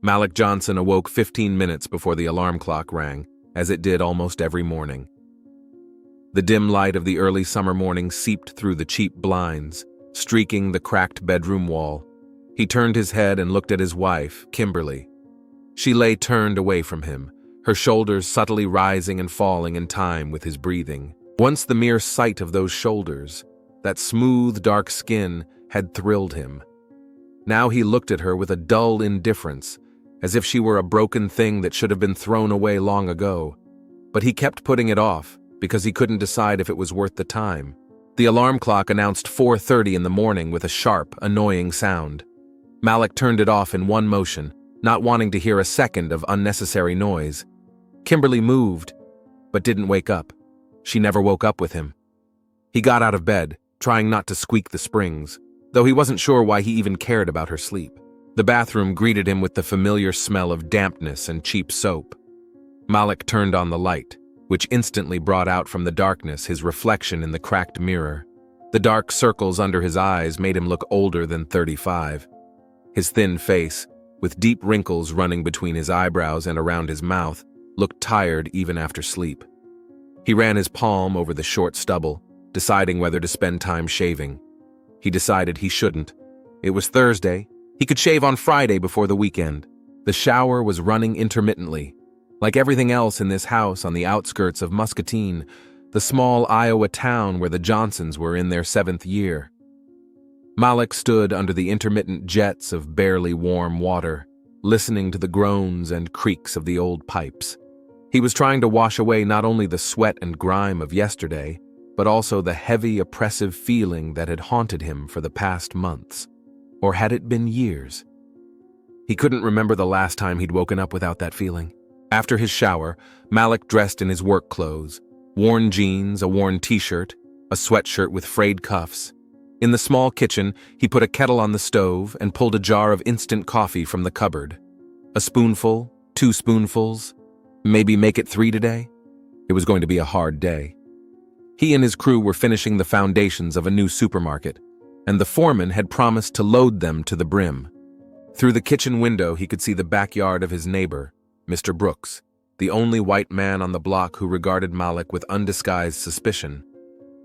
Malik Johnson awoke 15 minutes before the alarm clock rang, as it did almost every morning. The dim light of the early summer morning seeped through the cheap blinds, streaking the cracked bedroom wall. He turned his head and looked at his wife, Kimberly. She lay turned away from him, her shoulders subtly rising and falling in time with his breathing. Once the mere sight of those shoulders, that smooth, dark skin, had thrilled him. Now he looked at her with a dull indifference, as if she were a broken thing that should have been thrown away long ago. But he kept putting it off, because he couldn't decide if it was worth the time. The alarm clock announced 4:30 in the morning with a sharp, annoying sound. Malik turned it off in one motion, not wanting to hear a second of unnecessary noise. Kimberly moved, but didn't wake up. She never woke up with him. He got out of bed, trying not to squeak the springs, though he wasn't sure why he even cared about her sleep. The bathroom greeted him with the familiar smell of dampness and cheap soap. Malik turned on the light, which instantly brought out from the darkness his reflection in the cracked mirror. The dark circles under his eyes made him look older than 35. His thin face, with deep wrinkles running between his eyebrows and around his mouth, looked tired even after sleep. He ran his palm over the short stubble, deciding whether to spend time shaving. He decided he shouldn't. It was Thursday. He could shave on Friday before the weekend. The shower was running intermittently. Like everything else in this house on the outskirts of Muscatine, the small Iowa town where the Johnsons were in their 7th year. Malik stood under the intermittent jets of barely warm water, listening to the groans and creaks of the old pipes. He was trying to wash away not only the sweat and grime of yesterday, but also the heavy, oppressive feeling that had haunted him for the past months. Or had it been years? He couldn't remember the last time he'd woken up without that feeling. After his shower, Malik dressed in his work clothes, worn jeans, a worn t-shirt, a sweatshirt with frayed cuffs. In the small kitchen, he put a kettle on the stove and pulled a jar of instant coffee from the cupboard. A spoonful, 2 spoonfuls, maybe make it 3 today? It was going to be a hard day. He and his crew were finishing the foundations of a new supermarket, and the foreman had promised to load them to the brim. Through the kitchen window, he could see the backyard of his neighbor, Mr. Brooks, the only white man on the block who regarded Malik with undisguised suspicion.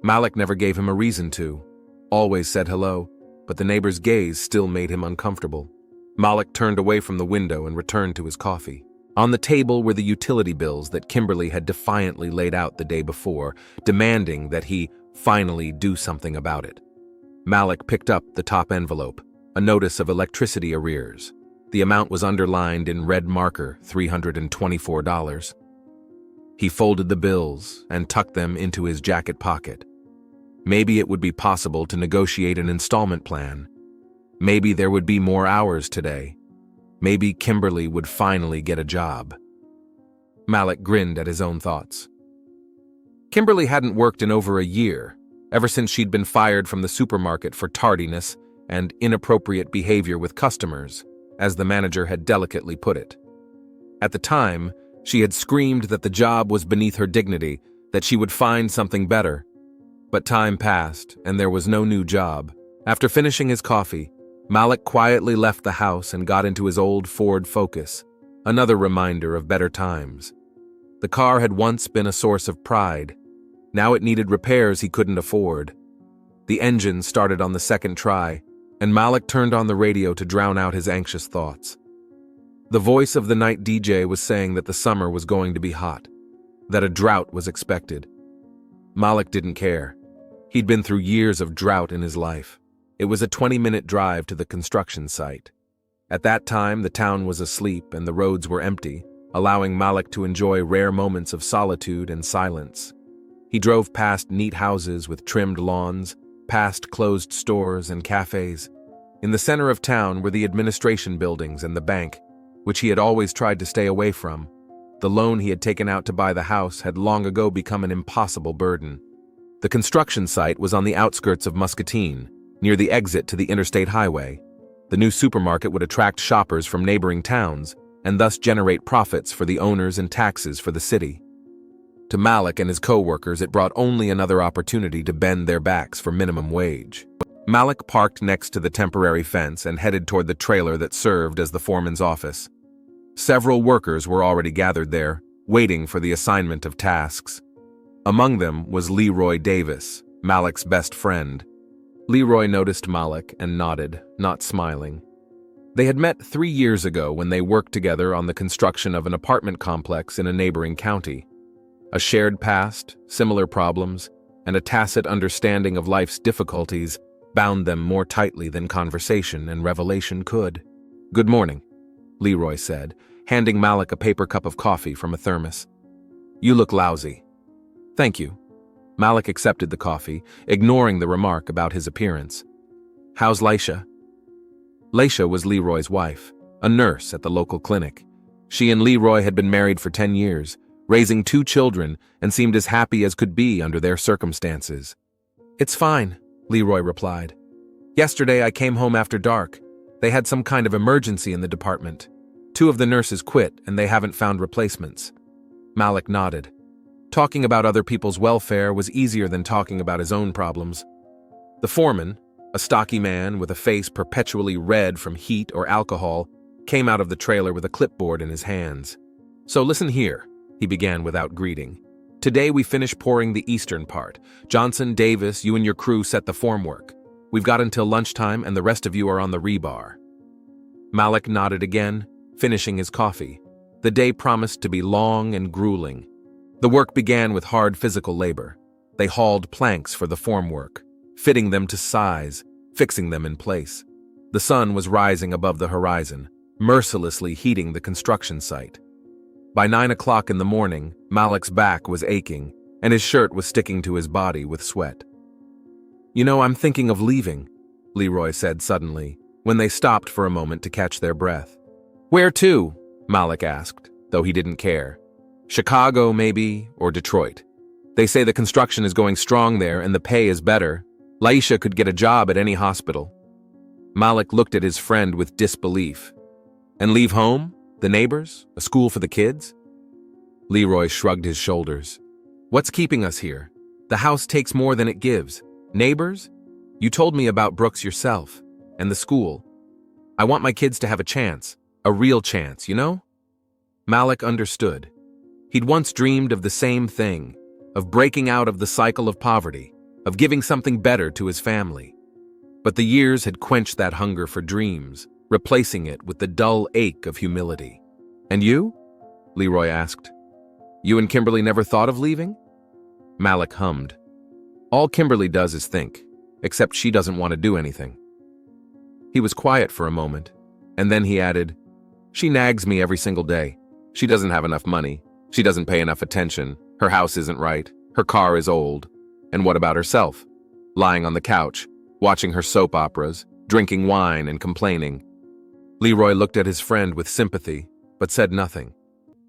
Malik never gave him a reason to, always said hello, but the neighbor's gaze still made him uncomfortable. Malik turned away from the window and returned to his coffee. On the table were the utility bills that Kimberly had defiantly laid out the day before, demanding that he finally do something about it. Malik picked up the top envelope, a notice of electricity arrears. The amount was underlined in red marker, $324. He folded the bills and tucked them into his jacket pocket. Maybe it would be possible to negotiate an installment plan. Maybe there would be more hours today. Maybe Kimberly would finally get a job. Malik grinned at his own thoughts. Kimberly hadn't worked in over a year, ever since she'd been fired from the supermarket for tardiness and inappropriate behavior with customers, as the manager had delicately put it. At the time, she had screamed that the job was beneath her dignity, that she would find something better. But time passed, and there was no new job. After finishing his coffee, Malik quietly left the house and got into his old Ford Focus, another reminder of better times. The car had once been a source of pride. Now it needed repairs he couldn't afford. The engine started on the second try, and Malik turned on the radio to drown out his anxious thoughts. The voice of the night DJ was saying that the summer was going to be hot, that a drought was expected. Malik didn't care. He'd been through years of drought in his life. It was a 20-minute drive to the construction site. At that time, the town was asleep and the roads were empty, allowing Malik to enjoy rare moments of solitude and silence. He drove past neat houses with trimmed lawns, past closed stores and cafes. In the center of town were the administration buildings and the bank, which he had always tried to stay away from. The loan he had taken out to buy the house had long ago become an impossible burden. The construction site was on the outskirts of Muscatine, near the exit to the interstate highway. The new supermarket would attract shoppers from neighboring towns and thus generate profits for the owners and taxes for the city. To Malik and his co-workers, it brought only another opportunity to bend their backs for minimum wage. Malik parked next to the temporary fence and headed toward the trailer that served as the foreman's office. Several workers were already gathered there, waiting for the assignment of tasks. Among them was Leroy Davis, Malik's best friend. Leroy noticed Malik and nodded, not smiling. They had met 3 years ago when they worked together on the construction of an apartment complex in a neighboring county. A shared past, similar problems, and a tacit understanding of life's difficulties bound them more tightly than conversation and revelation could. "Good morning," Leroy said, handing Malik a paper cup of coffee from a thermos. "You look lousy." "Thank you." Malik accepted the coffee, ignoring the remark about his appearance. "How's Laisha?" Laisha was Leroy's wife, a nurse at the local clinic. She and Leroy had been married for 10 years, raising 2 children, and seemed as happy as could be under their circumstances. "It's fine," Leroy replied. "Yesterday I came home after dark. They had some kind of emergency in the department. 2 of the nurses quit, and they haven't found replacements." Malik nodded. Talking about other people's welfare was easier than talking about his own problems. The foreman, a stocky man with a face perpetually red from heat or alcohol, came out of the trailer with a clipboard in his hands. "So listen here," he began without greeting. "Today we finish pouring the eastern part. Johnson, Davis, you and your crew set the formwork. We've got until lunchtime and the rest of you are on the rebar." Malik nodded again, finishing his coffee. The day promised to be long and grueling. The work began with hard physical labor. They hauled planks for the formwork, fitting them to size, fixing them in place. The sun was rising above the horizon, mercilessly heating the construction site. By 9 o'clock in the morning, Malik's back was aching, and his shirt was sticking to his body with sweat. "You know, I'm thinking of leaving," Leroy said suddenly, when they stopped for a moment to catch their breath. "Where to?" Malik asked, though he didn't care. "Chicago, maybe, or Detroit. They say the construction is going strong there and the pay is better. Laisha could get a job at any hospital." Malik looked at his friend with disbelief. "And leave home? The neighbors? A school for the kids?" Leroy shrugged his shoulders. "What's keeping us here? The house takes more than it gives. Neighbors? You told me about Brooks yourself. And the school. I want my kids to have a chance. A real chance, you know?" Malik understood. He'd once dreamed of the same thing, of breaking out of the cycle of poverty, of giving something better to his family. But the years had quenched that hunger for dreams, replacing it with the dull ache of humility. "And you?" Leroy asked. "You and Kimberly never thought of leaving?" Malik hummed. "All Kimberly does is think, except she doesn't want to do anything." He was quiet for a moment, and then he added, "She nags me every single day. She doesn't have enough money. She doesn't pay enough attention. Her house isn't right. Her car is old. And what about herself? Lying on the couch, watching her soap operas, drinking wine and complaining." Leroy looked at his friend with sympathy, but said nothing.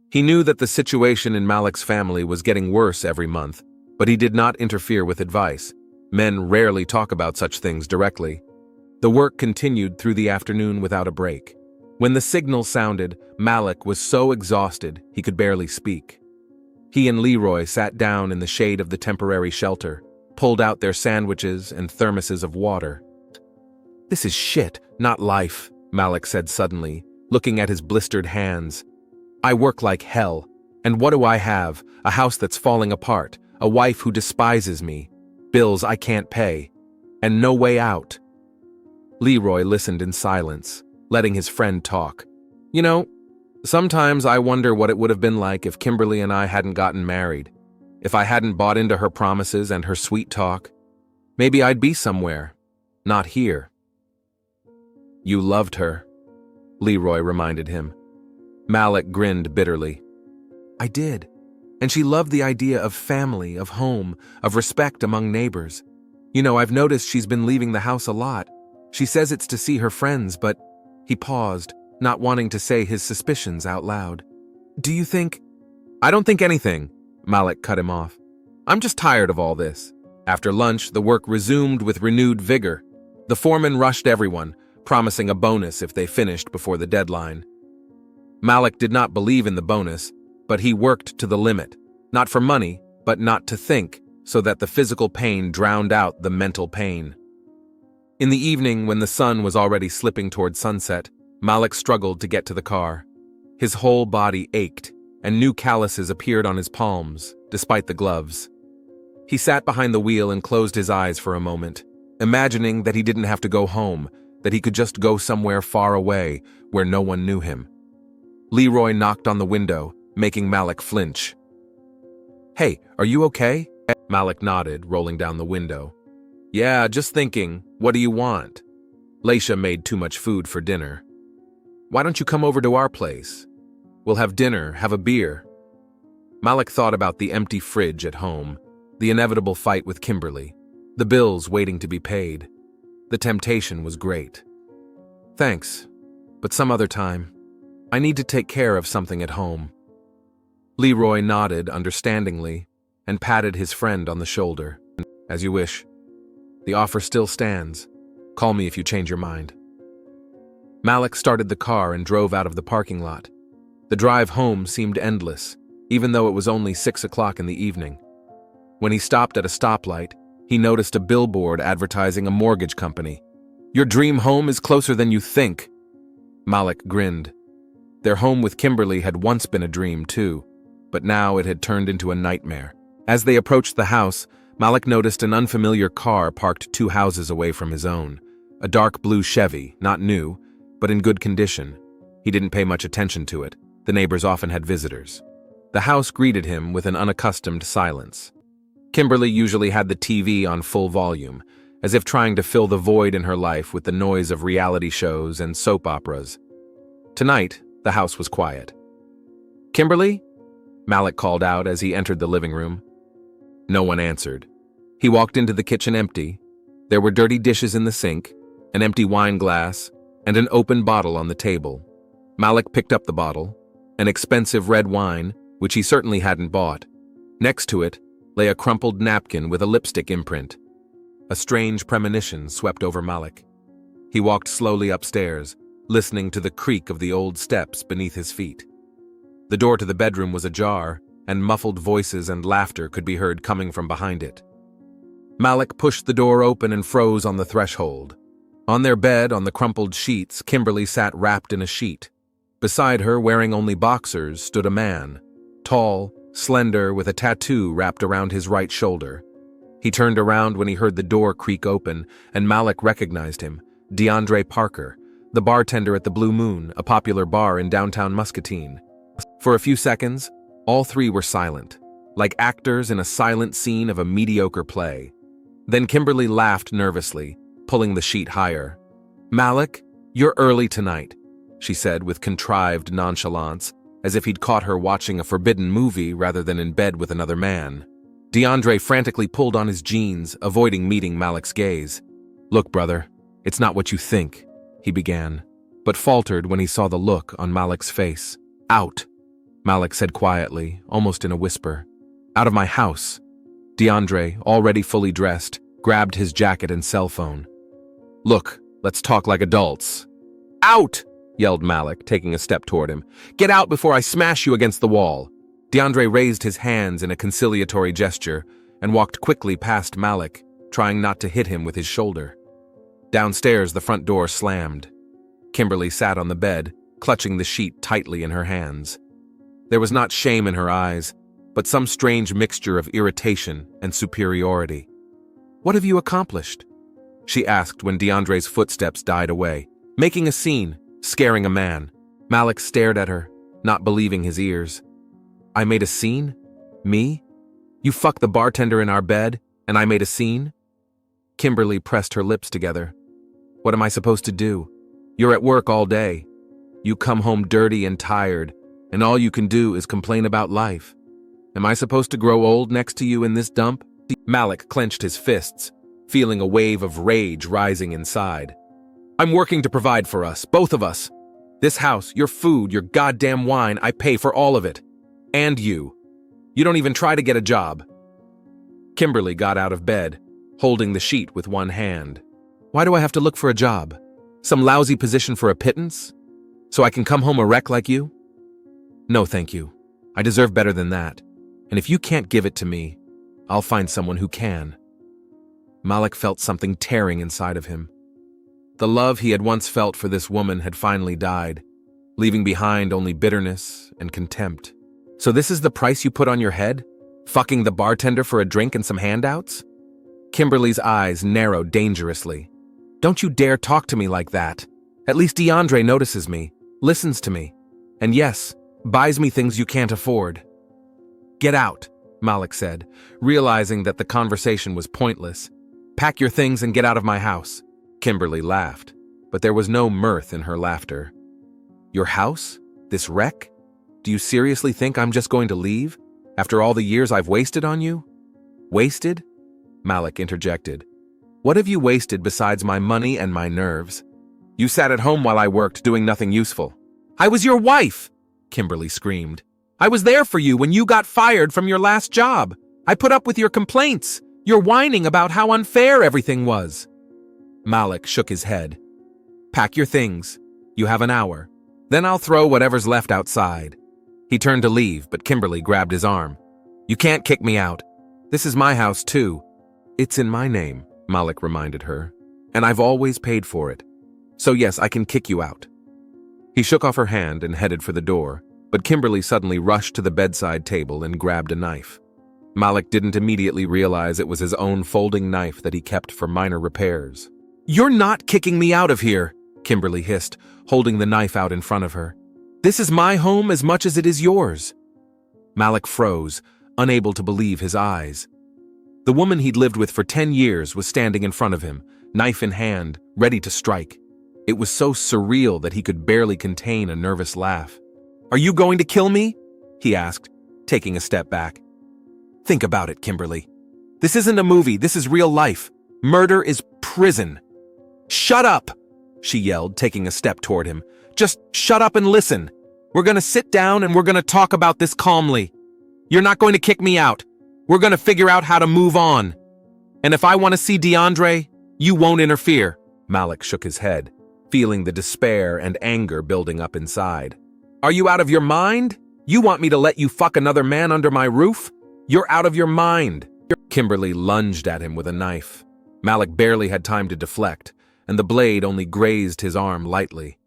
He knew that the situation in Malik's family was getting worse every month, but he did not interfere with advice. Men rarely talk about such things directly. The work continued through the afternoon without a break. When the signal sounded, Malik was so exhausted he could barely speak. He and Leroy sat down in the shade of the temporary shelter, pulled out their sandwiches and thermoses of water. "This is shit, not life," Malik said suddenly, looking at his blistered hands. "I work like hell, and what do I have? A house that's falling apart, a wife who despises me, bills I can't pay, and no way out." Leroy listened in silence, letting his friend talk. "You know, sometimes I wonder what it would have been like if Kimberly and I hadn't gotten married. If I hadn't bought into her promises and her sweet talk. Maybe I'd be somewhere, not here." "You loved her," Leroy reminded him. Malik grinned bitterly. "I did. And she loved the idea of family, of home, of respect among neighbors. You know, I've noticed she's been leaving the house a lot. She says it's to see her friends, but..." He paused, not wanting to say his suspicions out loud. "Do you think..." "I don't think anything," Malik cut him off. "I'm just tired of all this." After lunch, the work resumed with renewed vigor. The foreman rushed everyone, promising a bonus if they finished before the deadline. Malik did not believe in the bonus, but he worked to the limit, not for money, but not to think, so that the physical pain drowned out the mental pain. In the evening, when the sun was already slipping toward sunset, Malik struggled to get to the car. His whole body ached, and new calluses appeared on his palms, despite the gloves. He sat behind the wheel and closed his eyes for a moment, imagining that he didn't have to go home, that he could just go somewhere far away where no one knew him. Leroy knocked on the window, making Malik flinch. "Hey, are you okay?" Malik nodded, rolling down the window. "Yeah, just thinking, what do you want?" Leisha made too much food for dinner. "Why don't you come over to our place? We'll have dinner, have a beer." Malik thought about the empty fridge at home, the inevitable fight with Kimberly, the bills waiting to be paid. The temptation was great. "Thanks, but some other time. I need to take care of something at home." Leroy nodded understandingly and patted his friend on the shoulder. "As you wish. The offer still stands. Call me if you change your mind." Malik started the car and drove out of the parking lot. The drive home seemed endless, even though it was only 6 o'clock in the evening. When he stopped at a stoplight, he noticed a billboard advertising a mortgage company. "Your dream home is closer than you think." Malik grinned. Their home with Kimberly had once been a dream too, but now it had turned into a nightmare. As they approached the house, Malik noticed an unfamiliar car parked 2 houses away from his own. A dark blue Chevy, not new, but in good condition. He didn't pay much attention to it. The neighbors often had visitors. The house greeted him with an unaccustomed silence. Kimberly usually had the TV on full volume, as if trying to fill the void in her life with the noise of reality shows and soap operas. Tonight, the house was quiet. "Kimberly?" Malik called out as he entered the living room. No one answered. He walked into the kitchen empty. There were dirty dishes in the sink, an empty wine glass, and an open bottle on the table. Malik picked up the bottle, an expensive red wine, which he certainly hadn't bought. Next to it lay a crumpled napkin with a lipstick imprint. A strange premonition swept over Malik. He walked slowly upstairs, listening to the creak of the old steps beneath his feet. The door to the bedroom was ajar, and muffled voices and laughter could be heard coming from behind it. Malik pushed the door open and froze on the threshold. On their bed, on the crumpled sheets, Kimberly sat wrapped in a sheet. Beside her, wearing only boxers, stood a man, tall, slender, with a tattoo wrapped around his right shoulder. He turned around when he heard the door creak open, and Malik recognized him, DeAndre Parker, the bartender at the Blue Moon, a popular bar in downtown Muscatine. For a few seconds, all three were silent, like actors in a silent scene of a mediocre play. Then Kimberly laughed nervously, pulling the sheet higher. "Malik, you're early tonight," she said with contrived nonchalance, as if he'd caught her watching a forbidden movie rather than in bed with another man. DeAndre frantically pulled on his jeans, avoiding meeting Malik's gaze. "Look, brother, it's not what you think," he began, but faltered when he saw the look on Malik's face. "Out," Malik said quietly, almost in a whisper. "Out of my house." DeAndre, already fully dressed, grabbed his jacket and cell phone. "Look, let's talk like adults." "Out!" yelled Malik, taking a step toward him. "Get out before I smash you against the wall." DeAndre raised his hands in a conciliatory gesture and walked quickly past Malik, trying not to hit him with his shoulder. Downstairs, the front door slammed. Kimberly sat on the bed, clutching the sheet tightly in her hands. There was not shame in her eyes, but some strange mixture of irritation and superiority. "What have you accomplished?" she asked when DeAndre's footsteps died away. "Making a scene, scaring a man." Malik stared at her, not believing his ears. "I made a scene? Me? You fucked the bartender in our bed, and I made a scene?" Kimberly pressed her lips together. "What am I supposed to do? You're at work all day. You come home dirty and tired, and all you can do is complain about life. Am I supposed to grow old next to you in this dump?" Malik clenched his fists, feeling a wave of rage rising inside. "I'm working to provide for us, both of us. This house, your food, your goddamn wine, I pay for all of it. And you. You don't even try to get a job." Kimberly got out of bed, holding the sheet with one hand. "Why do I have to look for a job? Some lousy position for a pittance? So I can come home a wreck like you? No, thank you. I deserve better than that. And if you can't give it to me, I'll find someone who can." Malik felt something tearing inside of him. The love he had once felt for this woman had finally died, leaving behind only bitterness and contempt. So this is the price you put on your head? Fucking the bartender for a drink and some handouts? Kimberly's eyes narrowed dangerously. Don't you dare talk to me like that. At least DeAndre notices me, listens to me, and yes, buys me things you can't afford. Get out, Malik said, realizing that the conversation was pointless. Pack your things and get out of my house. Kimberly laughed, but there was no mirth in her laughter. Your house? This wreck? Do you seriously think I'm just going to leave? After all the years I've wasted on you? Wasted? Malik interjected. What have you wasted besides my money and my nerves? You sat at home while I worked doing nothing useful. I was your wife, Kimberly screamed. I was there for you when you got fired from your last job. I put up with your complaints, your whining about how unfair everything was. Malik shook his head. Pack your things. You have an hour. Then I'll throw whatever's left outside. He turned to leave, but Kimberly grabbed his arm. You can't kick me out. This is my house, too. It's in my name, Malik reminded her, and I've always paid for it. So yes, I can kick you out. He shook off her hand and headed for the door, but Kimberly suddenly rushed to the bedside table and grabbed a knife. Malik didn't immediately realize it was his own folding knife that he kept for minor repairs. You're not kicking me out of here, Kimberly hissed, holding the knife out in front of her. This is my home as much as it is yours. Malik froze, unable to believe his eyes. The woman he'd lived with for 10 years was standing in front of him, knife in hand, ready to strike. It was so surreal that he could barely contain a nervous laugh. Are you going to kill me? He asked, taking a step back. Think about it, Kimberly. This isn't a movie, this is real life. Murder is prison. Shut up, she yelled, taking a step toward him. Just shut up and listen. We're going to sit down and we're going to talk about this calmly. You're not going to kick me out. We're going to figure out how to move on. And if I want to see DeAndre, you won't interfere. Malik shook his head, feeling the despair and anger building up inside. Are you out of your mind? You want me to let you fuck another man under my roof? You're out of your mind. Kimberly lunged at him with a knife. Malik barely had time to deflect, and the blade only grazed his arm lightly.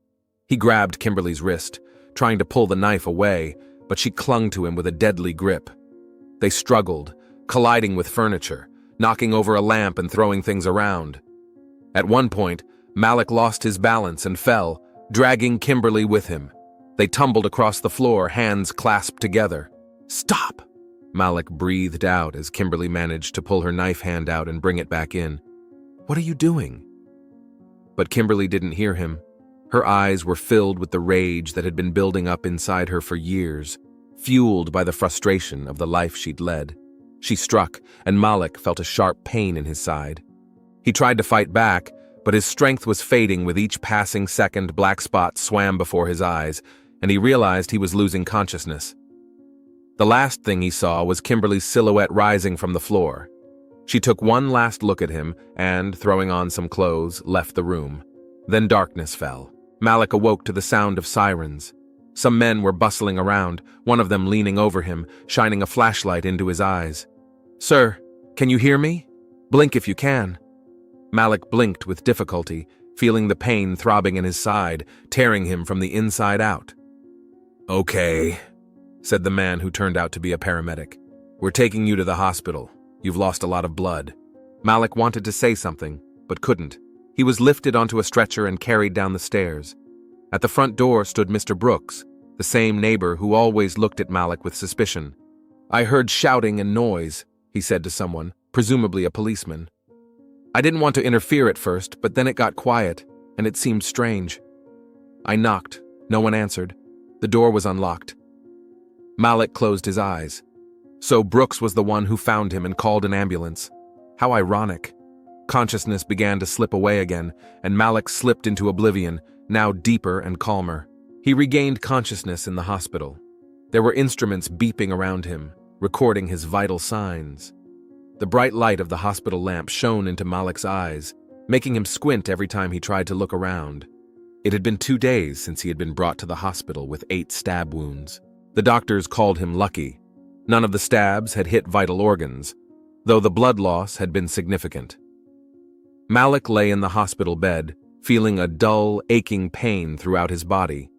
He grabbed Kimberly's wrist, trying to pull the knife away, but she clung to him with a deadly grip. They struggled, colliding with furniture, knocking over a lamp and throwing things around. At one point, Malik lost his balance and fell, dragging Kimberly with him. They tumbled across the floor, hands clasped together. Stop! Malik breathed out as Kimberly managed to pull her knife hand out and bring it back in. What are you doing? But Kimberly didn't hear him. Her eyes were filled with the rage that had been building up inside her for years, fueled by the frustration of the life she'd led. She struck, and Malik felt a sharp pain in his side. He tried to fight back, but his strength was fading with each passing second. Black spots swam before his eyes, and he realized he was losing consciousness. The last thing he saw was Kimberly's silhouette rising from the floor. She took one last look at him and, throwing on some clothes, left the room. Then darkness fell. Malik awoke to the sound of sirens. Some men were bustling around, one of them leaning over him, shining a flashlight into his eyes. Sir, can you hear me? Blink if you can. Malik blinked with difficulty, feeling the pain throbbing in his side, tearing him from the inside out. Okay, said the man who turned out to be a paramedic. We're taking you to the hospital. You've lost a lot of blood. Malik wanted to say something, but couldn't. He was lifted onto a stretcher and carried down the stairs. At the front door stood Mr. Brooks, the same neighbor who always looked at Malik with suspicion. I heard shouting and noise, he said to someone, presumably a policeman. I didn't want to interfere at first, but then it got quiet, and it seemed strange. I knocked. No one answered. The door was unlocked. Malik closed his eyes. So Brooks was the one who found him and called an ambulance. How ironic. Consciousness began to slip away again, and Malik slipped into oblivion, now deeper and calmer. He regained consciousness in the hospital. There were instruments beeping around him, recording his vital signs. The bright light of the hospital lamp shone into Malik's eyes, making him squint every time he tried to look around. It had been 2 days since he had been brought to the hospital with 8 stab wounds. The doctors called him lucky. None of the stabs had hit vital organs, though the blood loss had been significant. Malik lay in the hospital bed, feeling a dull, aching pain throughout his body.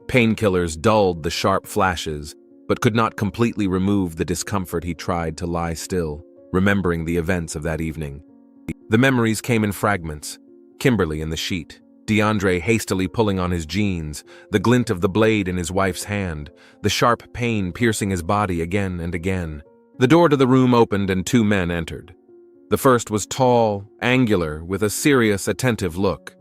Painkillers dulled the sharp flashes, but could not completely remove the discomfort. He tried to lie still, remembering the events of that evening. The memories came in fragments. Kimberly in the sheet, DeAndre hastily pulling on his jeans, the glint of the blade in his wife's hand, the sharp pain piercing his body again and again. The door to the room opened and two men entered. The first was tall, angular, with a serious, attentive look.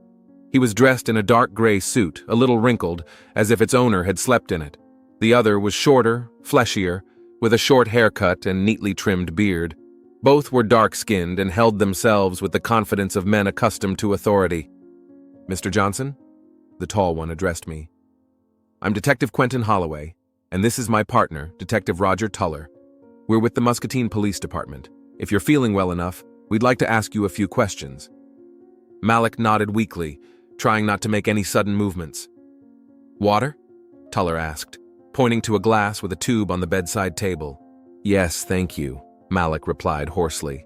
He was dressed in a dark gray suit, a little wrinkled, as if its owner had slept in it. The other was shorter, fleshier, with a short haircut and neatly trimmed beard. Both were dark-skinned and held themselves with the confidence of men accustomed to authority. "Mr. Johnson?" The tall one addressed me. "I'm Detective Quentin Holloway, and this is my partner, Detective Roger Tuller. We're with the Muscatine Police Department. If you're feeling well enough, we'd like to ask you a few questions." Malik nodded weakly, trying not to make any sudden movements. "Water?" Tuller asked, pointing to a glass with a tube on the bedside table. "Yes, thank you," Malik replied hoarsely.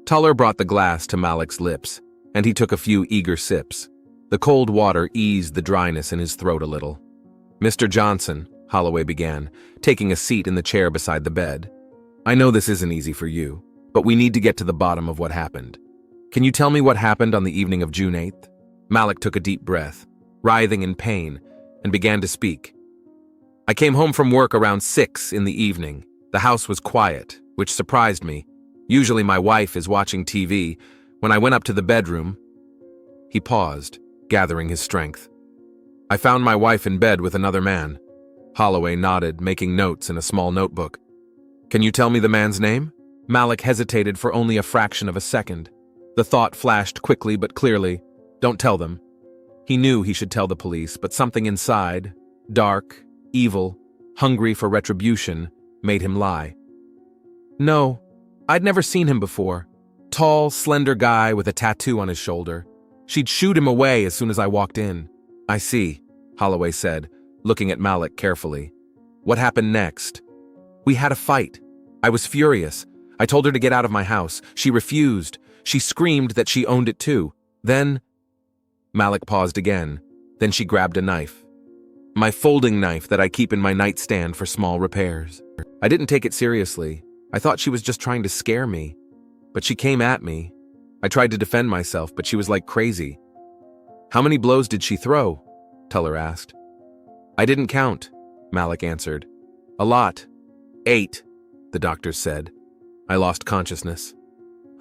Tuller brought the glass to Malik's lips, and he took a few eager sips. The cold water eased the dryness in his throat a little. "Mr. Johnson," Holloway began, taking a seat in the chair beside the bed. "I know this isn't easy for you, but we need to get to the bottom of what happened. Can you tell me what happened on the evening of June 8th? Malik took a deep breath, writhing in pain, and began to speak. "I came home from work around 6 in the evening. The house was quiet, which surprised me. Usually my wife is watching TV. When I went up to the bedroom..." He paused, gathering his strength. "I found my wife in bed with another man." Holloway nodded, making notes in a small notebook. "Can you tell me the man's name?" Malik hesitated for only a fraction of a second. The thought flashed quickly but clearly. Don't tell them. He knew he should tell the police, but something inside, dark, evil, hungry for retribution, made him lie. "No, I'd never seen him before. Tall, slender guy with a tattoo on his shoulder. She'd shooed him away as soon as I walked in." "I see," Holloway said, looking at Malik carefully. "What happened next?" "We had a fight. I was furious. I told her to get out of my house. She refused. She screamed that she owned it too. Then..." Malik paused again. Then she grabbed a knife. "My folding knife that I keep in my nightstand for small repairs. I didn't take it seriously. I thought she was just trying to scare me. But she came at me. I tried to defend myself, but she was like crazy." "How many blows did she throw?" Tuller asked. "I didn't count," Malik answered. "A lot. 8, the doctors said. I lost consciousness.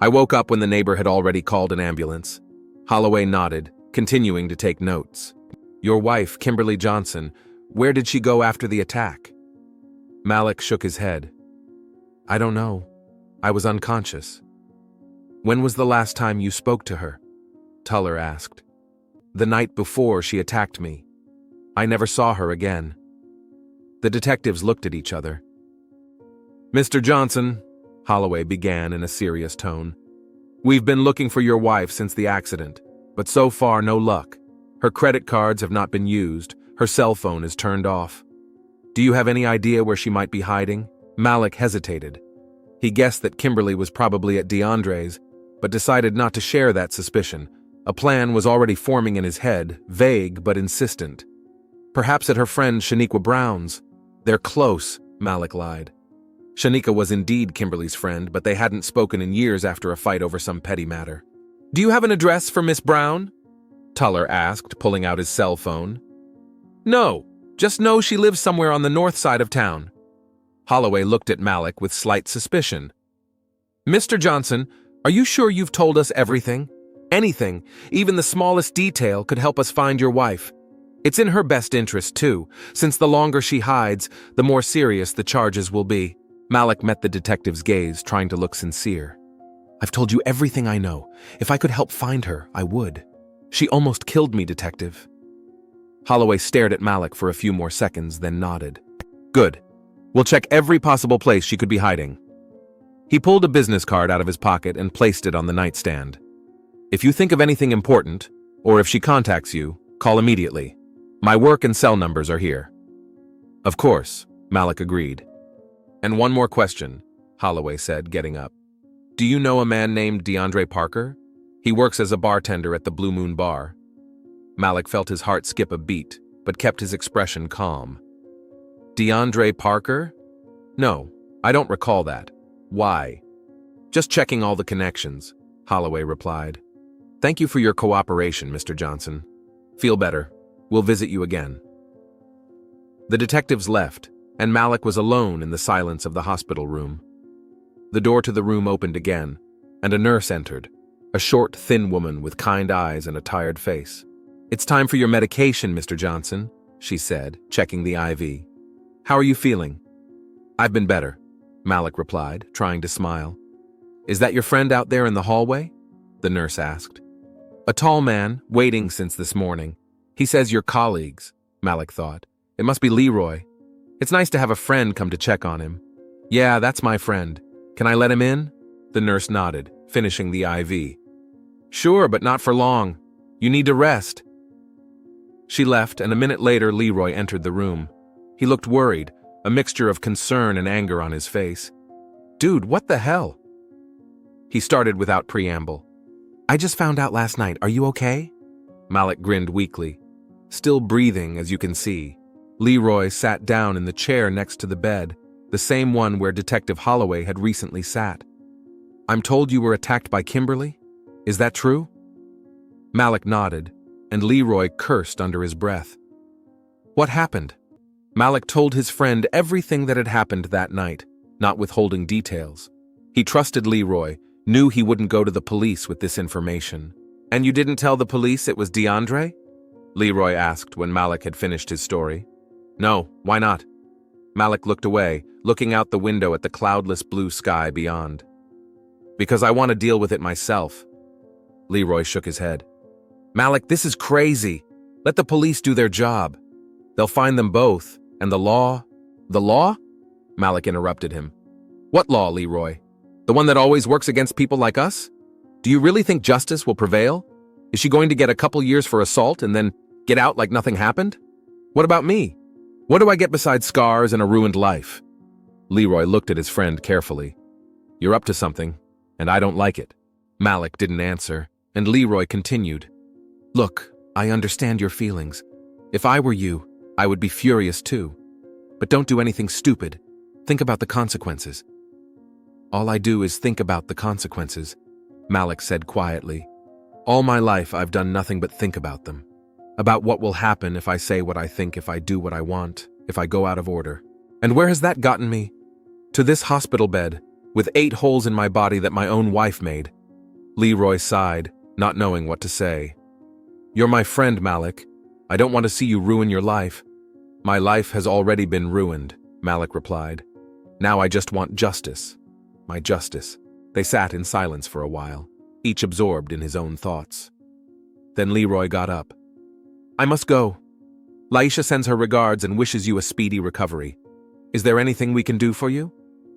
I woke up when the neighbor had already called an ambulance." Holloway nodded, continuing to take notes. "Your wife, Kimberly Johnson, where did she go after the attack?" Malik shook his head. "I don't know. I was unconscious." "When was the last time you spoke to her?" Tuller asked. "The night before she attacked me. I never saw her again." The detectives looked at each other. "Mr. Johnson," Holloway began in a serious tone, "we've been looking for your wife since the accident, but so far no luck. Her credit cards have not been used, her cell phone is turned off. Do you have any idea where she might be hiding?" Malik hesitated. He guessed that Kimberly was probably at DeAndre's, but decided not to share that suspicion. A plan was already forming in his head, vague but insistent. "Perhaps at her friend Shaniqua Brown's." "They're close," Malik lied. Shanika was indeed Kimberly's friend, but they hadn't spoken in years after a fight over some petty matter. "Do you have an address for Miss Brown?" Tuller asked, pulling out his cell phone. "No, just know she lives somewhere on the north side of town." Holloway looked at Malik with slight suspicion. "Mr. Johnson, are you sure you've told us everything? Anything, even the smallest detail, could help us find your wife. It's in her best interest, too, since the longer she hides, the more serious the charges will be." Malik met the detective's gaze, trying to look sincere. "I've told you everything I know. If I could help find her, I would. She almost killed me, Detective." Holloway stared at Malik for a few more seconds, then nodded. "Good. We'll check every possible place she could be hiding." He pulled a business card out of his pocket and placed it on the nightstand. "If you think of anything important, or if she contacts you, call immediately. My work and cell numbers are here." "Of course," Malik agreed. "And one more question," Holloway said, getting up. "Do you know a man named DeAndre Parker? He works as a bartender at the Blue Moon Bar." Malik felt his heart skip a beat. but kept his expression calm. DeAndre Parker? No, I don't recall that. Why? Just checking all the connections, Holloway replied. Thank you for your cooperation, Mr. Johnson. Feel better. We'll visit you again. The detectives left, and Malik was alone in the silence of the hospital room. The door to the room opened again, and a nurse entered, a short, thin woman with kind eyes and a tired face. It's time for your medication, Mr. Johnson, she said, checking the IV. How are you feeling? I've been better, Malik replied, trying to smile. Is that your friend out there in the hallway? The nurse asked. A tall man, waiting since this morning. He says you're colleagues, Malik thought. It must be Leroy. It's nice to have a friend come to check on him. Yeah, that's my friend. Can I let him in? The nurse nodded, finishing the IV. Sure, but not for long. You need to rest. She left, and a minute later Leroy entered the room. He looked worried, a mixture of concern and anger on his face. Dude, what the hell? He started without preamble. I just found out last night. Are you okay? Malik grinned weakly. Still breathing, as you can see. Leroy sat down in the chair next to the bed, the same one where Detective Holloway had recently sat. I'm told you were attacked by Kimberly? Is that true? Malik nodded, and Leroy cursed under his breath. What happened? Malik told his friend everything that had happened that night, not withholding details. He trusted Leroy, knew he wouldn't go to the police with this information. And you didn't tell the police it was DeAndre? Leroy asked when Malik had finished his story. No, why not? Malik looked away, looking out the window at the cloudless blue sky beyond. Because I want to deal with it myself. Leroy shook his head. Malik, this is crazy. Let the police do their job. They'll find them both, and the law... The law? Malik interrupted him. What law, Leroy? The one that always works against people like us? Do you really think justice will prevail? Is she going to get a couple years for assault and then get out like nothing happened? What about me? What do I get besides scars and a ruined life? Leroy looked at his friend carefully. You're up to something, and I don't like it. Malik didn't answer, and Leroy continued. Look, I understand your feelings. If I were you, I would be furious too. But don't do anything stupid. Think about the consequences. All I do is think about the consequences, Malik said quietly. All my life I've done nothing but think about them. About what will happen if I say what I think, if I do what I want, if I go out of order. And where has that gotten me? To this hospital bed, with 8 holes in my body that my own wife made. Leroy sighed, not knowing what to say. You're my friend, Malik. I don't want to see you ruin your life. My life has already been ruined, Malik replied. Now I just want justice. My justice. They sat in silence for a while, each absorbed in his own thoughts. Then Leroy got up. I must go. Laisha sends her regards and wishes you a speedy recovery. Is there anything we can do for you?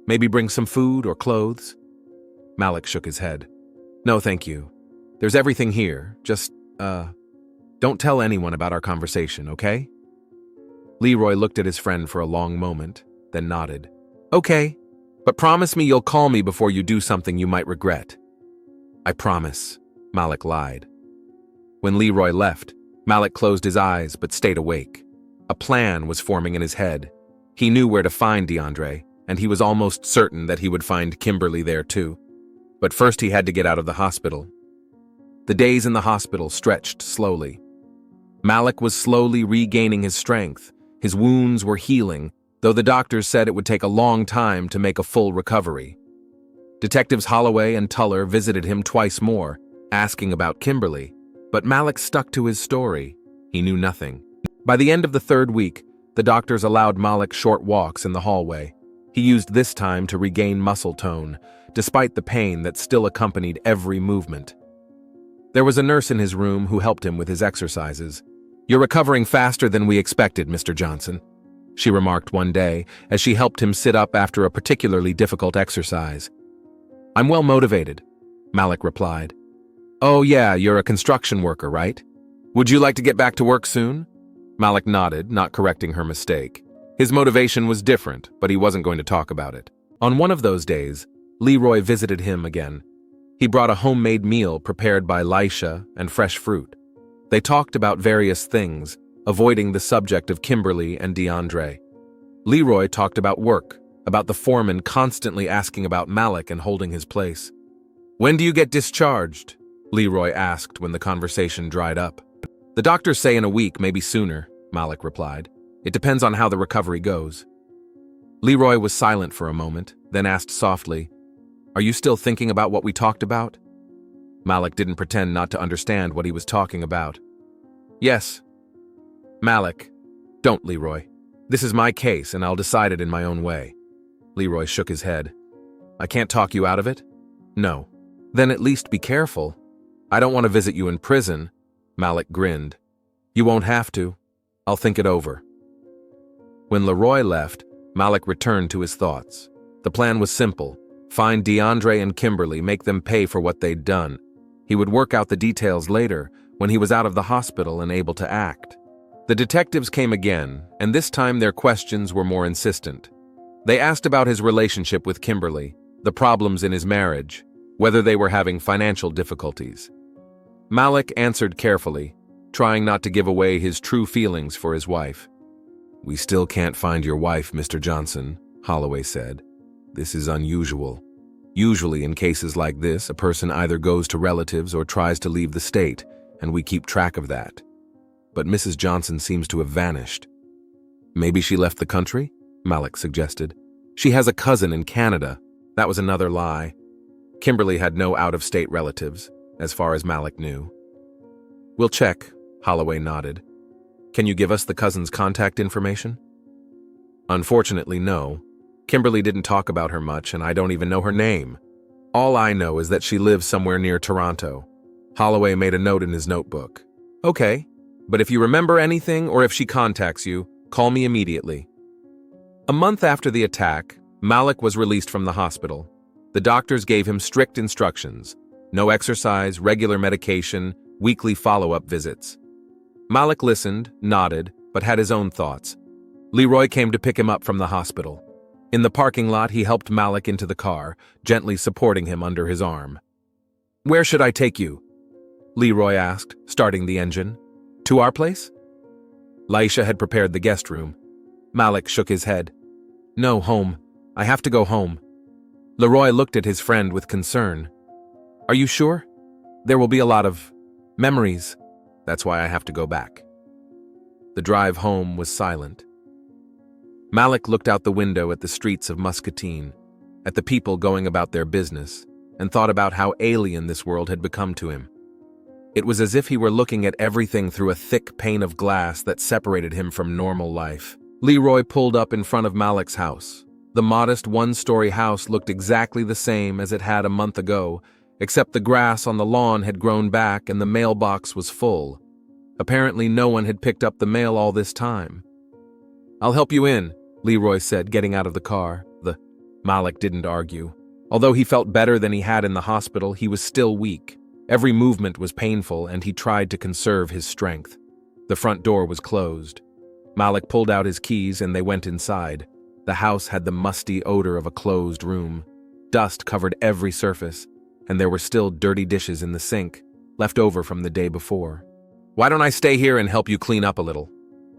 Maybe bring some food or clothes? Malik shook his head. No, thank you. There's everything here. Just, don't tell anyone about our conversation, okay? Leroy looked at his friend for a long moment, then nodded. Okay, but promise me you'll call me before you do something you might regret. I promise, Malik lied. When Leroy left, Malik closed his eyes but stayed awake. A plan was forming in his head. He knew where to find DeAndre, and he was almost certain that he would find Kimberly there too. But first he had to get out of the hospital. The days in the hospital stretched slowly. Malik was slowly regaining his strength. His wounds were healing, though the doctors said it would take a long time to make a full recovery. Detectives Holloway and Tuller visited him twice more, asking about Kimberly, but Malik stuck to his story. He knew nothing. By the end of the 3rd week, the doctors allowed Malik short walks in the hallway. He used this time to regain muscle tone, despite the pain that still accompanied every movement. There was a nurse in his room who helped him with his exercises. You're recovering faster than we expected, Mr. Johnson, she remarked one day as she helped him sit up after a particularly difficult exercise. I'm well motivated, Malik replied. Oh yeah, you're a construction worker, right? Would you like to get back to work soon? Malik nodded, not correcting her mistake. His motivation was different, but he wasn't going to talk about it. On one of those days, Leroy visited him again. He brought a homemade meal prepared by Laisha and fresh fruit. They talked about various things, avoiding the subject of Kimberly and DeAndre. Leroy talked about work, about the foreman constantly asking about Malik and holding his place. "When do you get discharged?" Leroy asked when the conversation dried up. "The doctors say in a week, maybe sooner," Malik replied. "It depends on how the recovery goes." Leroy was silent for a moment, then asked softly, "Are you still thinking about what we talked about?" Malik didn't pretend not to understand what he was talking about. "Yes." "Malik, don't, Leroy. This is my case and I'll decide it in my own way." Leroy shook his head. "I can't talk you out of it?" "No." "Then at least be careful. I don't want to visit you in prison." Malik grinned. "You won't have to. I'll think it over." When Leroy left, Malik returned to his thoughts. The plan was simple. Find DeAndre and Kimberly, make them pay for what they'd done. He would work out the details later, when he was out of the hospital and able to act. The detectives came again, and this time their questions were more insistent. They asked about his relationship with Kimberly, the problems in his marriage, whether they were having financial difficulties. Malik answered carefully, trying not to give away his true feelings for his wife. "We still can't find your wife, Mr. Johnson," Holloway said. "This is unusual. Usually in cases like this, a person either goes to relatives or tries to leave the state, and we keep track of that. But Mrs. Johnson seems to have vanished." "Maybe she left the country?" Malik suggested. "She has a cousin in Canada." That was another lie. Kimberly had no out-of-state relatives, as far as Malik knew. "We'll check," Holloway nodded. "Can you give us the cousin's contact information?" "Unfortunately, no. Kimberly didn't talk about her much, and I don't even know her name. All I know is that she lives somewhere near Toronto." Holloway made a note in his notebook. "Okay, but if you remember anything or if she contacts you, call me immediately." A month after the attack, Malik was released from the hospital. The doctors gave him strict instructions: no exercise, regular medication, weekly follow-up visits. Malik listened, nodded, but had his own thoughts. Leroy came to pick him up from the hospital. In the parking lot, he helped Malik into the car, gently supporting him under his arm. "Where should I take you?" Leroy asked, starting the engine. "To our place?" Laisha had prepared the guest room. Malik shook his head. "No, home. I have to go home." Leroy looked at his friend with concern. "Are you sure? There will be a lot of memories. That's why I have to go back." The drive home was silent. Malik looked out the window at the streets of Muscatine, at the people going about their business, and thought about how alien this world had become to him. It was as if he were looking at everything through a thick pane of glass that separated him from normal life. Leroy pulled up in front of Malik's house. The modest one-story house looked exactly the same as it had a month ago, except the grass on the lawn had grown back and the mailbox was full. Apparently no one had picked up the mail all this time. "I'll help you in," Leroy said, getting out of the car. Malik didn't argue. Although he felt better than he had in the hospital, he was still weak. Every movement was painful, and he tried to conserve his strength. The front door was closed. Malik pulled out his keys and they went inside. The house had the musty odor of a closed room. Dust covered every surface, and there were still dirty dishes in the sink, left over from the day before. "Why don't I stay here and help you clean up a little?"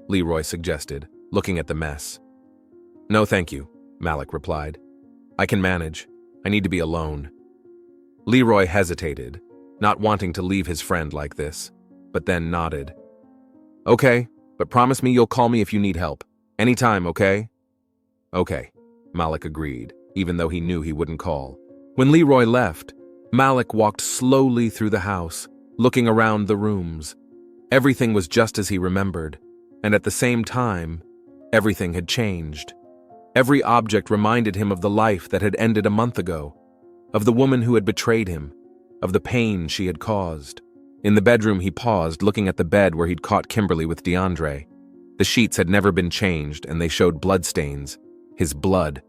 Leroy suggested, looking at the mess. "No, thank you," Malik replied. "I can manage. I need to be alone." Leroy hesitated, not wanting to leave his friend like this, but then nodded. "Okay, but promise me you'll call me if you need help. Anytime, okay?" "Okay," Malik agreed, even though he knew he wouldn't call. When Leroy left, Malik walked slowly through the house, looking around the rooms. Everything was just as he remembered, and at the same time, everything had changed. Every object reminded him of the life that had ended a month ago, of the woman who had betrayed him, of the pain she had caused. In the bedroom, he paused, looking at the bed where he'd caught Kimberly with DeAndre. The sheets had never been changed, and they showed bloodstains. His blood.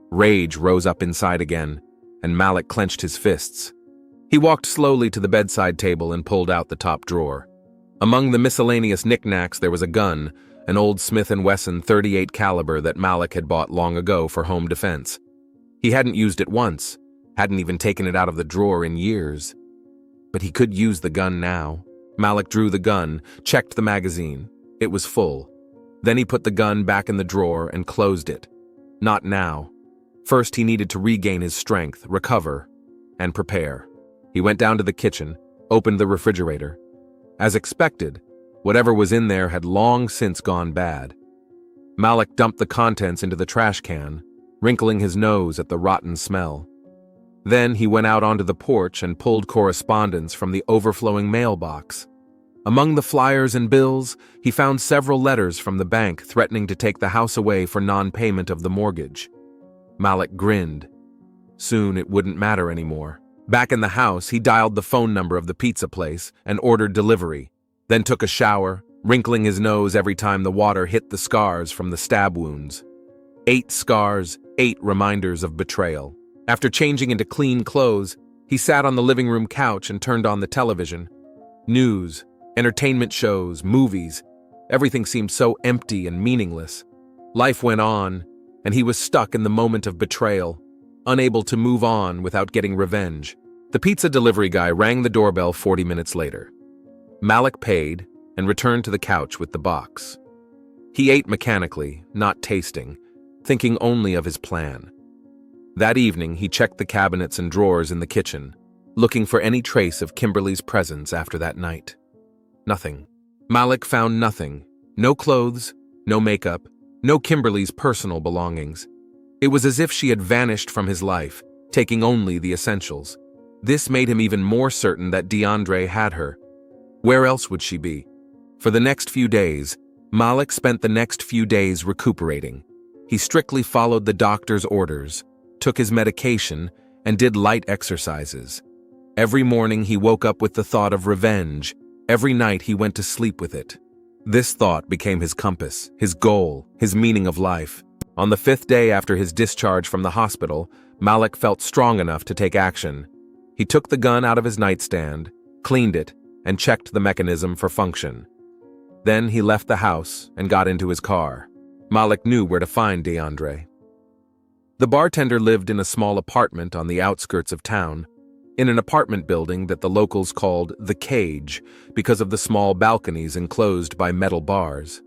Rage rose up inside again, and Malik clenched his fists. He walked slowly to the bedside table and pulled out the top drawer. Among the miscellaneous knickknacks there was a gun, an old Smith & Wesson .38 caliber that Malik had bought long ago for home defense. He hadn't used it once, hadn't even taken it out of the drawer in years. But he could use the gun now. Malik drew the gun, checked the magazine. It was full. Then he put the gun back in the drawer and closed it. Not now. First, he needed to regain his strength, recover, and prepare. He went down to the kitchen, opened the refrigerator. As expected, whatever was in there had long since gone bad. Malik dumped the contents into the trash can, wrinkling his nose at the rotten smell. Then he went out onto the porch and pulled correspondence from the overflowing mailbox. Among the flyers and bills, he found several letters from the bank threatening to take the house away for non-payment of the mortgage. Malik grinned. Soon it wouldn't matter anymore. Back in the house, he dialed the phone number of the pizza place and ordered delivery, then took a shower, wrinkling his nose every time the water hit the scars from the stab wounds. 8 scars, 8 reminders of betrayal. After changing into clean clothes, he sat on the living room couch and turned on the television. News, entertainment shows, movies, everything seemed so empty and meaningless. Life went on, and he was stuck in the moment of betrayal, unable to move on without getting revenge. The pizza delivery guy rang the doorbell 40 minutes later. Malik paid and returned to the couch with the box. He ate mechanically, not tasting, thinking only of his plan. That evening, he checked the cabinets and drawers in the kitchen, looking for any trace of Kimberly's presence after that night. Nothing. Malik found nothing. No clothes, no makeup, no Kimberly's personal belongings. It was as if she had vanished from his life, taking only the essentials. This made him even more certain that DeAndre had her. Where else would she be? For the next few days, Malik spent the next few days recuperating. He strictly followed the doctor's orders, took his medication, and did light exercises. Every morning he woke up with the thought of revenge. Every night he went to sleep with it. This thought became his compass, his goal, his meaning of life. On the 5th day after his discharge from the hospital, Malik felt strong enough to take action. He took the gun out of his nightstand, cleaned it, and checked the mechanism for function. Then he left the house and got into his car. Malik knew where to find DeAndre. The bartender lived in a small apartment on the outskirts of town, in an apartment building that the locals called the Cage because of the small balconies enclosed by metal bars.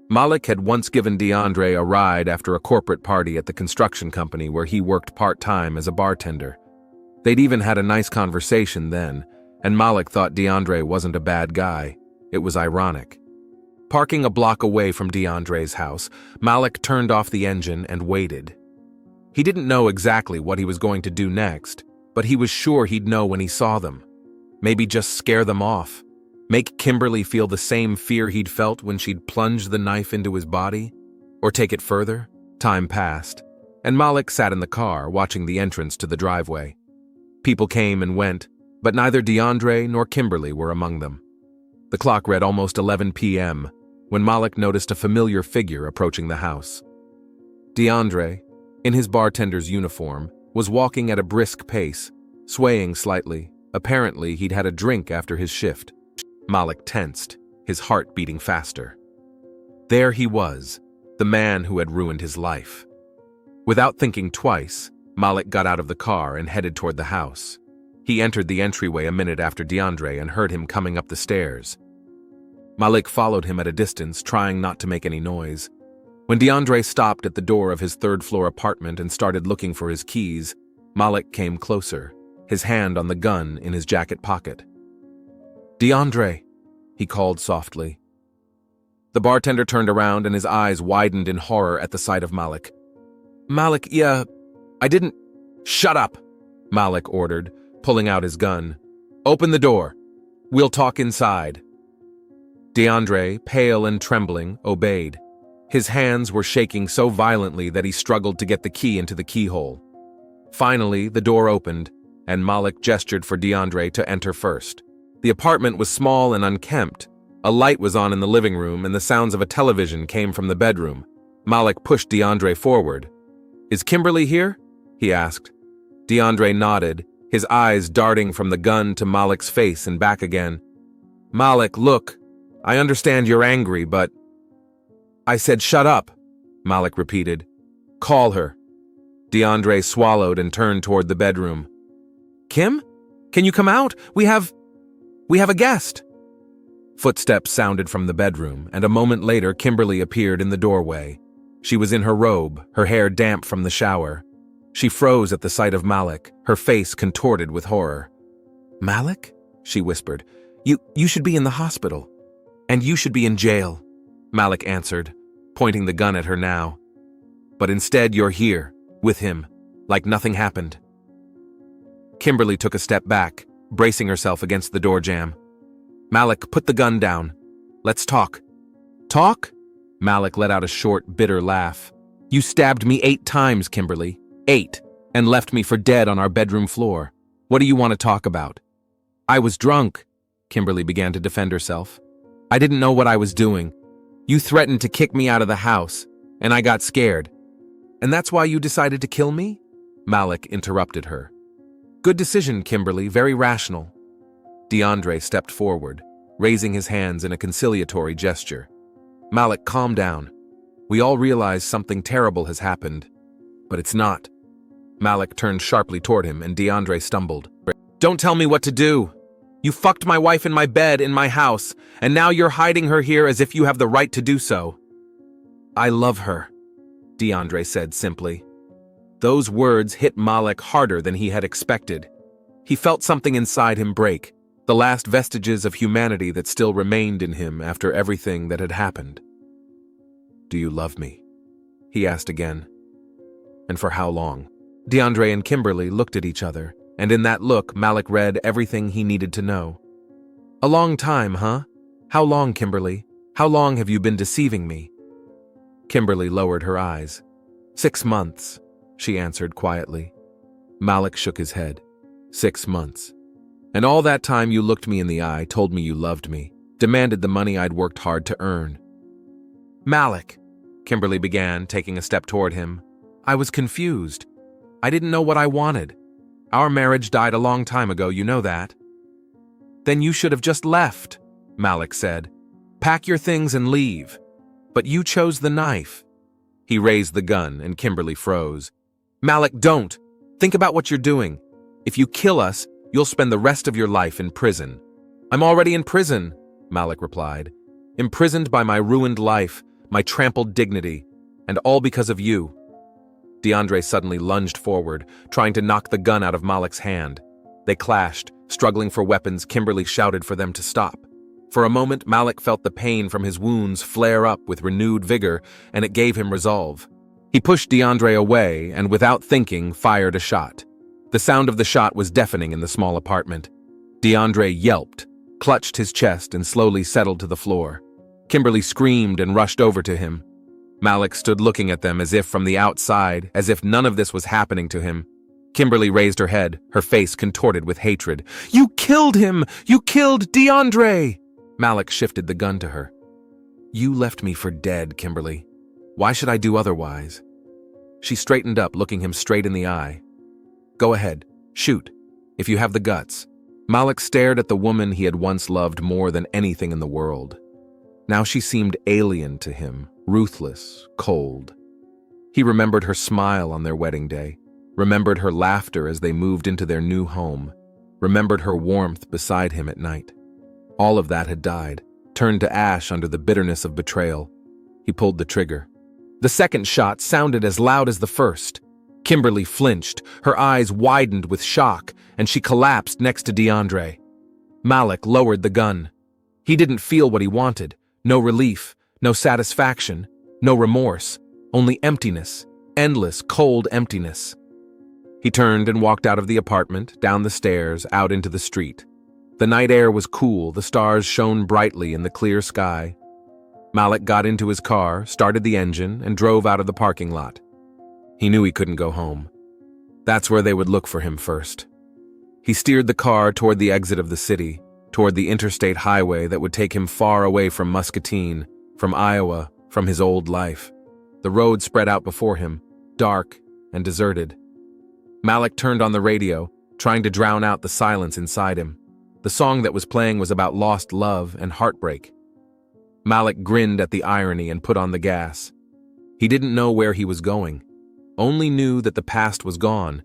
Malik had once given DeAndre a ride after a corporate party at the construction company where he worked part-time as a bartender. They'd even had a nice conversation then, and Malik thought DeAndre wasn't a bad guy. It was ironic. Parking a block away from DeAndre's house, Malik turned off the engine and waited. He didn't know exactly what he was going to do next, but he was sure he'd know when he saw them. Maybe just scare them off. Make Kimberly feel the same fear he'd felt when she'd plunged the knife into his body? Or take it further? Time passed, and Malik sat in the car watching the entrance to the driveway. People came and went, but neither DeAndre nor Kimberly were among them. The clock read almost 11 p.m. when Malik noticed a familiar figure approaching the house. DeAndre, in his bartender's uniform, was walking at a brisk pace, swaying slightly. Apparently, he'd had a drink after his shift. Malik tensed, his heart beating faster. There he was, the man who had ruined his life. Without thinking twice, Malik got out of the car and headed toward the house. He entered the entryway a minute after DeAndre and heard him coming up the stairs. Malik followed him at a distance, trying not to make any noise. When DeAndre stopped at the door of his third-floor apartment and started looking for his keys, Malik came closer, his hand on the gun in his jacket pocket. "DeAndre," he called softly. The bartender turned around and his eyes widened in horror at the sight of Malik. "Malik, yeah, I didn't—" "Shut up," Malik ordered, pulling out his gun. "Open the door. We'll talk inside." DeAndre, pale and trembling, obeyed. His hands were shaking so violently that he struggled to get the key into the keyhole. Finally, the door opened, and Malik gestured for DeAndre to enter first. The apartment was small and unkempt. A light was on in the living room, and the sounds of a television came from the bedroom. Malik pushed DeAndre forward. "Is Kimberly here?" he asked. DeAndre nodded, his eyes darting from the gun to Malik's face and back again. "Malik, look, I understand you're angry, but—" "I said shut up," Malik repeated. "Call her." DeAndre swallowed and turned toward the bedroom. "Kim? Can you come out? We have a guest." Footsteps sounded from the bedroom, and a moment later Kimberly appeared in the doorway. She was in her robe, her hair damp from the shower. She froze at the sight of Malik, her face contorted with horror. "Malik?" she whispered. You should be in the hospital. And you should be in jail," Malik answered, pointing the gun at her now. "But instead you're here, with him, like nothing happened." Kimberly took a step back, bracing herself against the door jamb. "Malik, put the gun down. Let's talk." "Talk?" Malik let out a short, bitter laugh. "You stabbed me 8 times, Kimberly. 8, and left me for dead on our bedroom floor. What do you want to talk about?" "I was drunk," Kimberly began to defend herself. "I didn't know what I was doing. You threatened to kick me out of the house, and I got scared. And that's why you decided to kill me?" Malik interrupted her. "Good decision, Kimberly, very rational." DeAndre stepped forward, raising his hands in a conciliatory gesture. "Malik, calm down. We all realize something terrible has happened, but it's not." Malik turned sharply toward him, and DeAndre stumbled. "Don't tell me what to do. You fucked my wife in my bed in my house, and now you're hiding her here as if you have the right to do so." "I love her," DeAndre said simply. Those words hit Malik harder than he had expected. He felt something inside him break, the last vestiges of humanity that still remained in him after everything that had happened. "Do you love me?" he asked again. "And for how long?" DeAndre and Kimberly looked at each other, and in that look Malik read everything he needed to know. "A long time, huh? How long, Kimberly? How long have you been deceiving me?" Kimberly lowered her eyes. 6 months, she answered quietly. Malik shook his head. 6 months. And all that time you looked me in the eye, told me you loved me, demanded the money I'd worked hard to earn. "Malik," Kimberly began, taking a step toward him. "I was confused. I didn't know what I wanted. Our marriage died a long time ago, you know that." "Then you should have just left," Malik said. "Pack your things and leave. But you chose the knife." He raised the gun, and Kimberly froze. "Malik, don't! Think about what you're doing. If you kill us, you'll spend the rest of your life in prison." "I'm already in prison," Malik replied. "Imprisoned by my ruined life, my trampled dignity, and all because of you." DeAndre suddenly lunged forward, trying to knock the gun out of Malik's hand. They clashed, struggling for weapons. Kimberly shouted for them to stop. For a moment, Malik felt the pain from his wounds flare up with renewed vigor, and it gave him resolve. He pushed DeAndre away and, without thinking, fired a shot. The sound of the shot was deafening in the small apartment. DeAndre yelped, clutched his chest, and slowly settled to the floor. Kimberly screamed and rushed over to him. Malik stood looking at them as if from the outside, as if none of this was happening to him. Kimberly raised her head, her face contorted with hatred. "You killed him! You killed DeAndre!" Malik shifted the gun to her. "You left me for dead, Kimberly. Why should I do otherwise?" She straightened up, looking him straight in the eye. "Go ahead. Shoot, if you have the guts." Malik stared at the woman he had once loved more than anything in the world. Now she seemed alien to him, ruthless, cold. He remembered her smile on their wedding day, remembered her laughter as they moved into their new home, remembered her warmth beside him at night. All of that had died, turned to ash under the bitterness of betrayal. He pulled the trigger. The second shot sounded as loud as the first. Kimberly flinched, her eyes widened with shock, and she collapsed next to DeAndre. Malik lowered the gun. He didn't feel what he wanted. No relief, no satisfaction, no remorse, only emptiness, endless, cold emptiness. He turned and walked out of the apartment, down the stairs, out into the street. The night air was cool, the stars shone brightly in the clear sky. Malik got into his car, started the engine, and drove out of the parking lot. He knew he couldn't go home. That's where they would look for him first. He steered the car toward the exit of the city, toward the interstate highway that would take him far away from Muscatine, from Iowa, from his old life. The road spread out before him, dark and deserted. Malik turned on the radio, trying to drown out the silence inside him. The song that was playing was about lost love and heartbreak. Malik grinned at the irony and put on the gas. He didn't know where he was going, only knew that the past was gone,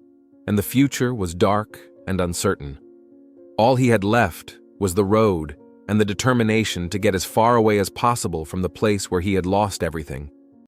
and the future was dark and uncertain. All he had left was the road, and the determination to get as far away as possible from the place where he had lost everything.